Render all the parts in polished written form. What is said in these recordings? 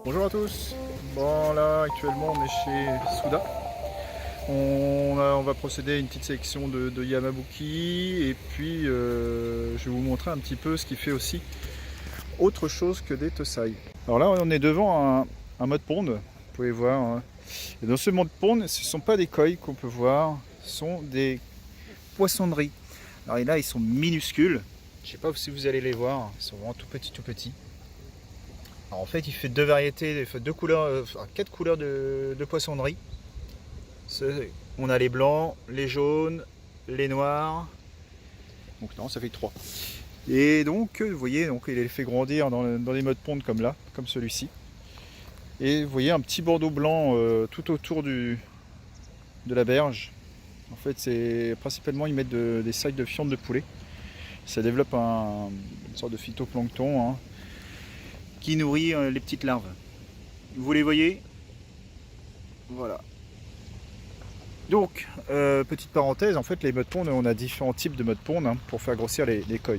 Bonjour à tous. Bon là actuellement on est chez Suda. On va procéder à une petite sélection de Yamabuki et puis je vais vous montrer un petit peu ce qui fait aussi autre chose que des Tosai. Alors là on est devant un mode pond, vous pouvez voir. Hein. Et dans ce mode pond, ce ne sont pas des koi qu'on peut voir, ce sont des poissonneries. Alors là ils sont minuscules, je ne sais pas si vous allez les voir, ils sont vraiment tout petits tout petits. Alors en fait, il fait deux variétés, il fait deux couleurs, quatre couleurs de poissonnerie. On a les blancs, les jaunes, les noirs. Donc non, ça fait 3. Et donc, vous voyez, donc il les fait grandir dans les modes ponds comme là, comme celui-ci. Et vous voyez un petit bandeau blanc tout autour de la berge. En fait, c'est principalement ils mettent des sacs de fientes de poulet. Ça développe une sorte de phytoplancton. Hein, qui nourrit les petites larves. Vous les voyez? Voilà. Donc, petite parenthèse, en fait les mud ponds, on a différents types de mud ponds hein, pour faire grossir les koi.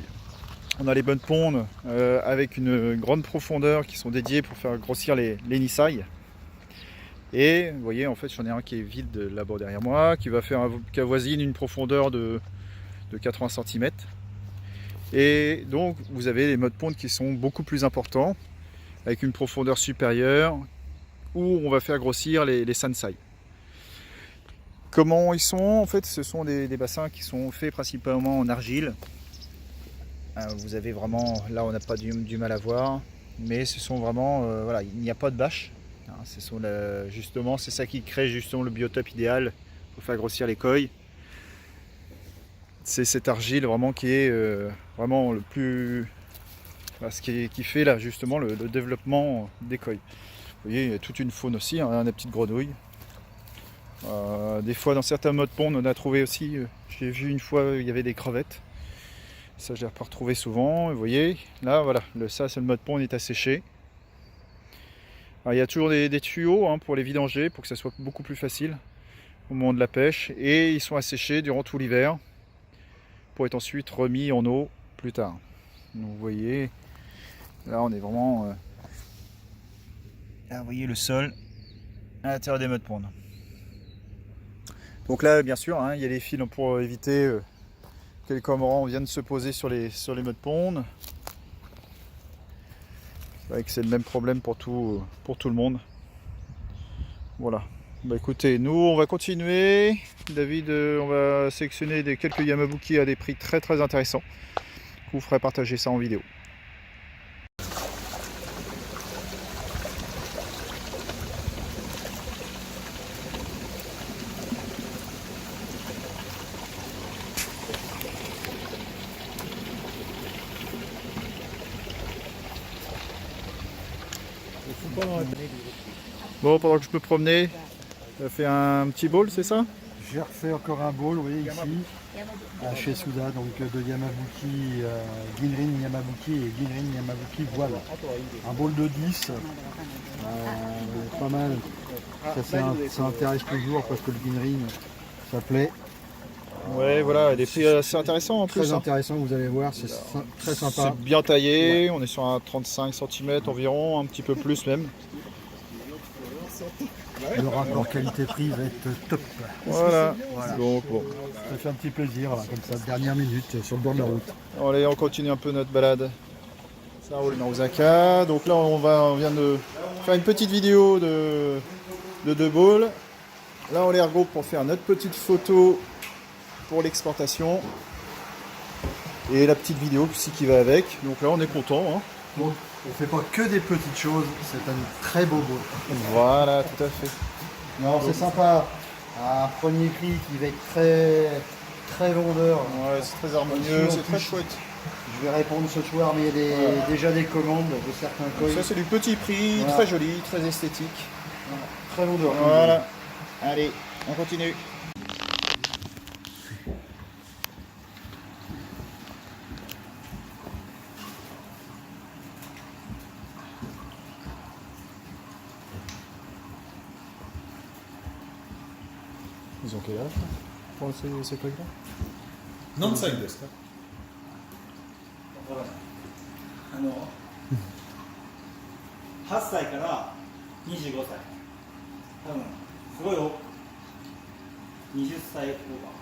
On a les mud ponds avec une grande profondeur qui sont dédiés pour faire grossir les nisai. Et vous voyez, en fait j'en ai un qui est vide là-bas derrière moi, qui avoisine une profondeur de 80 cm. Et donc vous avez les mud ponds qui sont beaucoup plus importants, avec une profondeur supérieure, où on va faire grossir les sansai. Comment ils sont? En fait, ce sont des bassins qui sont faits principalement en argile. Vous avez vraiment, là on n'a pas du mal à voir, mais ce sont vraiment, voilà, il n'y a pas de bâche. Justement, c'est ça qui crée justement le biotope idéal pour faire grossir les koi. C'est cette argile vraiment qui est vraiment le plus... ce qui fait là justement le développement des koi. Vous voyez, il y a toute une faune aussi, hein, des petites grenouilles. Des fois dans certains modes ponds on a trouvé aussi, j'ai vu une fois il y avait des crevettes. Ça je l'ai pas retrouvé souvent. Vous voyez, là voilà, ça c'est le mode pond, il est asséché. Alors, il y a toujours des tuyaux hein, pour les vidanger, pour que ça soit beaucoup plus facile au moment de la pêche. Et ils sont asséchés durant tout l'hiver, pour être ensuite remis en eau plus tard. Donc vous voyez, là on est vraiment... là vous voyez le sol à l'intérieur des mud ponds. Donc là bien sûr, hein, il y a les fils pour éviter que les cormorans viennent se poser sur les mud ponds. C'est vrai que c'est le même problème pour tout le monde. Voilà. Bah écoutez, nous on va continuer. David, on va sélectionner quelques Yamabuki à des prix très très intéressants. Je vous ferai partager ça en vidéo. Bon, pendant que je me promenais, tu as fait un petit bowl, c'est ça? J'ai refait encore un bowl, oui, ici, chez Suda, donc de Yamabuki, Ginrin Yamabuki et Ginrin Yamabuki voile. Un bowl de 10, pas mal. Ça intéresse toujours parce que le Ginrin, ça plaît. Ouais, voilà, des prix assez intéressants en plus. Très intéressant, vous allez voir, c'est très sympa. C'est bien taillé, ouais. On est sur un 35 cm environ, un petit peu plus même. Le rapport qualité-prix va être top. Voilà. Donc bon. Ça fait un petit plaisir, là, comme ça, dernière minute sur le bord de la route. Allez, on continue un peu notre balade. Ça roule dans Osaka. Donc là, on vient de faire une petite vidéo de deux balls. Là, on les regroupe pour faire notre petite photo pour l'exportation. Et la petite vidéo aussi qui va avec. Donc là, on est content. Hein. Bon, On fait pas que des petites choses, c'est un très beau bowl. Voilà, tout à fait. Non, c'est sympa. Un premier prix qui va être très vendeur. Ouais, c'est très harmonieux, En c'est plus, très chouette. Je vais répondre ce soir, mais il y a déjà des commandes de certains coins. Ça, c'est du petit prix, Voilà. très joli, très esthétique. Très vendeur. Voilà. Allez, on continue. Ils ont quel âge pour ces trucs-là? 何歳ですか？8歳から25歳多分すごい20歳オーバー